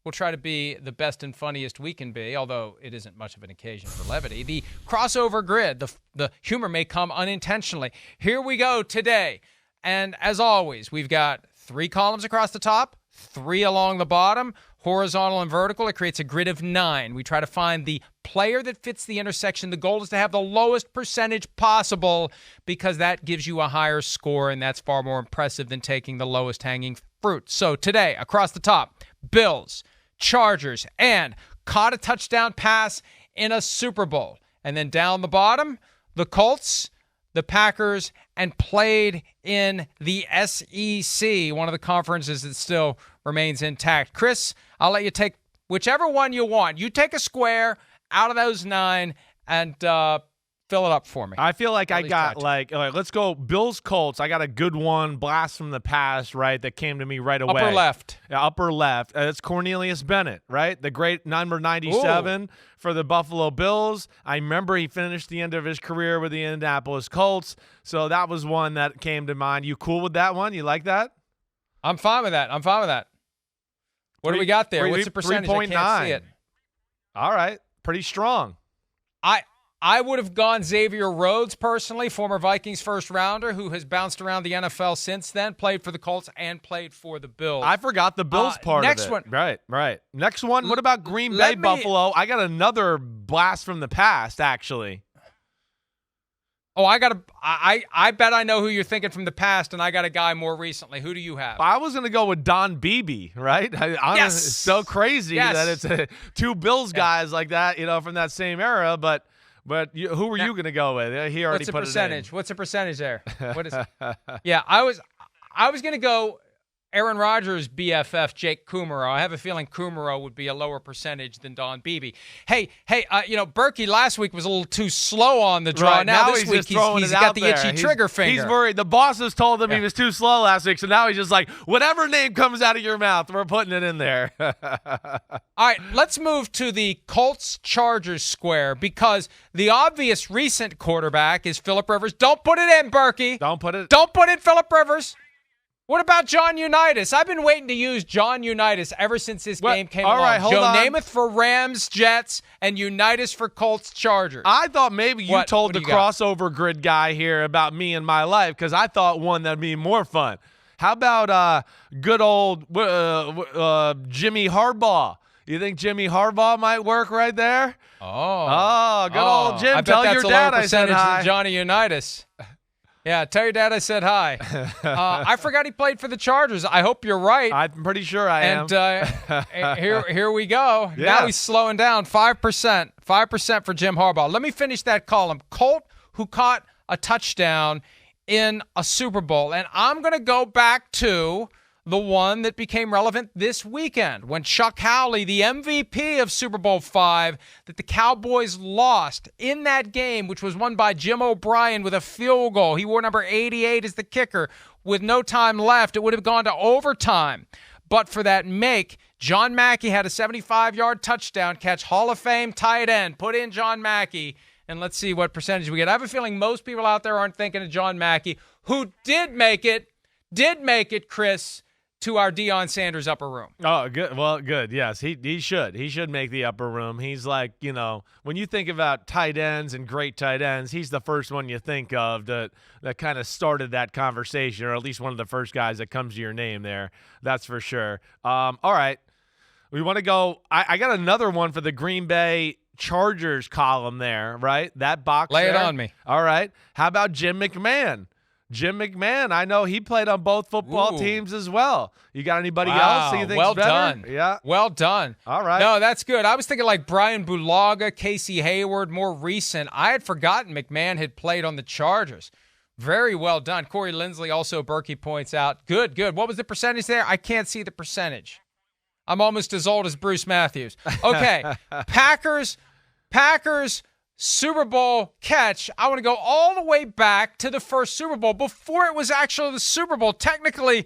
We'll try to be the best and funniest we can be, although it isn't much of an occasion for levity. The crossover grid, the humor may come unintentionally. Here we go today. And as always, we've got 3 columns across the top, 3 along the bottom, horizontal and vertical. It creates a grid of 9. We try to find the player that fits the intersection. The goal is to have the lowest percentage possible because that gives you a higher score, and that's far more impressive than taking the lowest hanging fruit. So today, across the top, Bills, Chargers, and caught a touchdown pass in a Super Bowl. And then down the bottom, the Colts, the Packers, and played in the SEC, one of the conferences that still remains intact. Chris, I'll let you take whichever one you want. You take a square out of those 9 and fill it up for me. I feel like I got all right, let's go Bills Colts. I got a good one, blast from the past, right, that came to me right away. Upper left. Yeah, upper left. It's Cornelius Bennett, right? The great number 97 for the Buffalo Bills. I remember he finished the end of his career with the Indianapolis Colts. So that was one that came to mind. You cool with that one? You like that? I'm fine with that. What do we got there? What's the percentage? 3.9. I can't see it. All right. Pretty strong. I would have gone Xavier Rhodes personally, former Vikings first rounder who has bounced around the NFL since then, played for the Colts and played for the Bills. I forgot the Bills part next of it. One. Right. Next one, what about Green Bay, Buffalo? I got another blast from the past, actually. Oh, I bet I know who you're thinking from the past, and I got a guy more recently. Who do you have? I was going to go with Don Beebe, right? Yes. It's so crazy that it's 2 Bills guys like that, from that same era, but who were you going to go with? He already put percentage? it in. What's the percentage there? What is? Yeah, I was going to go Aaron Rodgers' BFF, Jake Kummerow. I have a feeling Kummerow would be a lower percentage than Don Beebe. Hey, Berkey last week was a little too slow on the draw. Right, now this week he's got the itchy he's, trigger finger. He's worried. The bosses told him he was too slow last week, so now he's just like, whatever name comes out of your mouth, we're putting it in there. All right, let's move to the Colts-Chargers square because the obvious recent quarterback is Phillip Rivers. Don't put it in, Berkey. Don't put in Phillip Rivers. What about John Unitas? I've been waiting to use John Unitas ever since this game came along. Right, hold Joe on. Namath for Rams, Jets, and Unitas for Colts, Chargers. I thought maybe you told the crossover grid guy here about me and my life because I thought one that'd be more fun. How about good old Jimmy Harbaugh? You think Jimmy Harbaugh might work right there? Oh, good old Jim. I bet Tell that's your a dad lower I said percentage hi. than Johnny Unitas. Yeah, tell your dad I said hi. I forgot he played for the Chargers. I hope you're right. I'm pretty sure I am. And here we go. Yeah. Now he's slowing down. 5%. 5% for Jim Harbaugh. Let me finish that column. Colt, who caught a touchdown in a Super Bowl. And I'm going to go back to the one that became relevant this weekend when Chuck Howley, the MVP of Super Bowl V, that the Cowboys lost in that game, which was won by Jim O'Brien with a field goal. He wore number 88 as the kicker. With no time left, it would have gone to overtime. But for that make, John Mackey had a 75-yard touchdown catch, Hall of Fame tight end. Put in John Mackey, and let's see what percentage we get. I have a feeling most people out there aren't thinking of John Mackey, who did make it, Chris, to our Deion Sanders upper room. Oh, good. Well, good. Yes, he should. He should make the upper room. He's like, when you think about tight ends and great tight ends, he's the first one you think of that kind of started that conversation, or at least one of the first guys that comes to your name there. That's for sure. All right. We want to go. I got another one for the Green Bay Chargers column there, right? That box Lay there. it on me. All right. How about Jim McMahon? Jim McMahon, I know he played on both football teams as well. You got anybody else that you think's well better? done. Yeah. Well done. All right. No, that's good. I was thinking like Brian Bulaga, Casey Hayward, more recent. I had forgotten McMahon had played on the Chargers. Very well done. Corey Lindsley, also Berkey points out. Good. What was the percentage there? I can't see the percentage. I'm almost as old as Bruce Matthews. Okay, Packers, Super Bowl catch. I want to go all the way back to the first Super Bowl before it was actually the Super Bowl. Technically,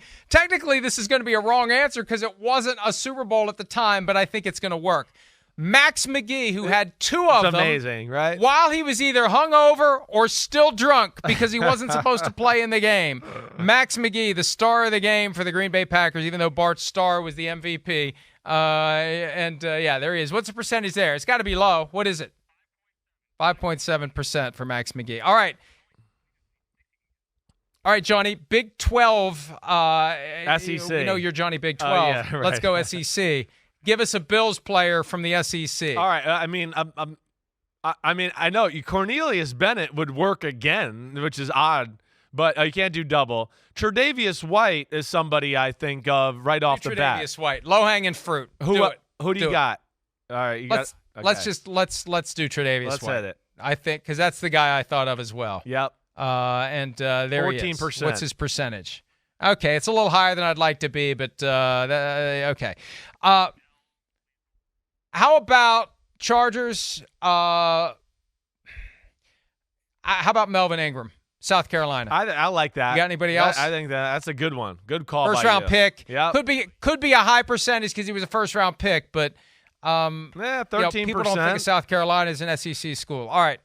this is going to be a wrong answer because it wasn't a Super Bowl at the time, but I think it's going to work. Max McGee, who had 2 of them. Amazing, right? While he was either hungover or still drunk because he wasn't supposed to play in the game. Max McGee, the star of the game for the Green Bay Packers, even though Bart Starr was the MVP. Yeah, there he is. What's the percentage there? It's got to be low. What is it? 5.7% for Max McGee. All right, Johnny. Big 12. SEC. We know you're Johnny Big 12. Yeah, right. Let's go SEC. Give us a Bills player from the SEC. All right. I mean, I know Cornelius Bennett would work again, which is odd, but you can't do double. Tre'Davious White is somebody I think of right off the bat. Tre'Davious White, low-hanging fruit. Who do you got? All right, let's do Tre'Davious White. Let's hit it. I think because that's the guy I thought of as well. Yep. There 14%. he is. What's his percentage? Okay, it's a little higher than I'd like to be, but okay. How about Chargers? How about Melvin Ingram, South Carolina? I like that. You got anybody else? I think that's a good one. Good call. First round pick. Yeah. Could be a high percentage because he was a first round pick, but 13%. People don't think of South Carolina as an SEC school. All right.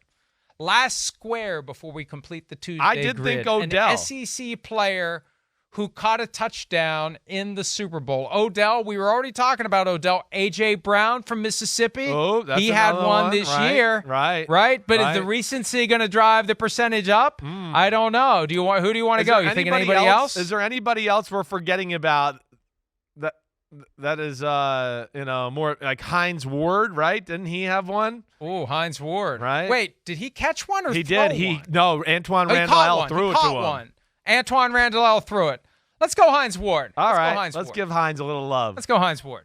Last square before we complete the Tuesday I did grid. think Odell. An SEC player who caught a touchdown in the Super Bowl. Odell, we were already talking about Odell. A.J. Brown from Mississippi. Oh, that's he had another one this year. Right. But is the recency going to drive the percentage up? I don't know. Who do you want to go? You thinking anybody else? Is there anybody else we're forgetting about that is more like Hines Ward, right? Didn't he have one? Oh, Hines Ward. Right. Wait, did he catch one or he throw did. one? No, Antoine Randall threw it to him. One. Antoine Randall threw it. Let's go Hines Ward. All right. Let's give Hines a little love. Let's go Hines Ward.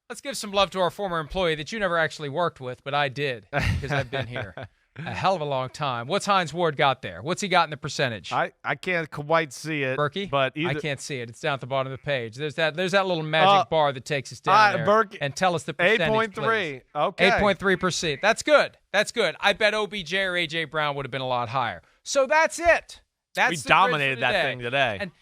Let's give some love to our former employee that you never actually worked with, but I did because I've been here a hell of a long time. What's Hines Ward got there? What's he got in the percentage? I can't quite see it, Berkey? but I can't see it. It's down at the bottom of the page. There's that little magic bar that takes us down there. Berkey, and tell us the percentage, 8.3. Okay. 8.3%. That's good. That's good. I bet OBJ or A.J. Brown would have been a lot higher. So that's it. We dominated that thing today. And,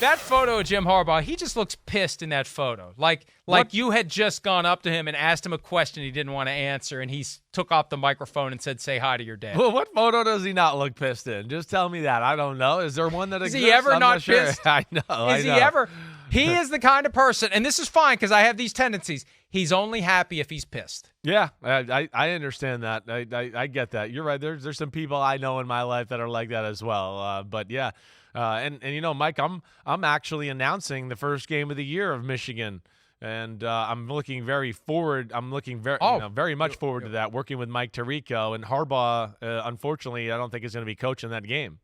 that photo of Jim Harbaugh, he just looks pissed in that photo. Like you had just gone up to him and asked him a question he didn't want to answer, and he took off the microphone and said, "Say hi to your dad." Well, what photo does he not look pissed in? Just tell me that. I don't know. Is there one that exists? Is he ever I'm not sure. pissed? I know. Is he ever? He is the kind of person, and this is fine because I have these tendencies. He's only happy if he's pissed. Yeah, I understand that. I get that. You're right. There's some people I know in my life that are like that as well. But yeah. And Mike, I'm actually announcing the first game of the year of Michigan, and I'm looking very forward. I'm looking very much forward to that. Working with Mike Tirico and Harbaugh. Unfortunately, I don't think is going to be coaching that game.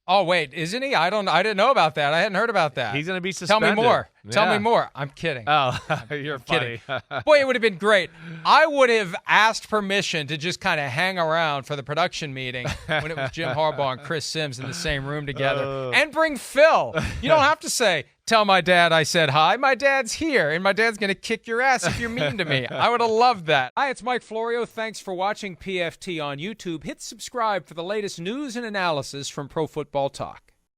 Oh wait, isn't he? I didn't know about that. I hadn't heard about that. He's going to be suspended. Tell me more. Yeah. Tell me more. I'm kidding. Oh, you're kidding. funny. Boy, it would have been great. I would have asked permission to just kind of hang around for the production meeting when it was Jim Harbaugh and Chris Simms in the same room together, and bring Phil. You don't have to say, "Tell my dad I said hi." My dad's here, and my dad's going to kick your ass if you're mean to me. I would have loved that. Hi, it's Mike Florio. Thanks for watching PFT on YouTube. Hit subscribe for the latest news and analysis from Pro Football Talk.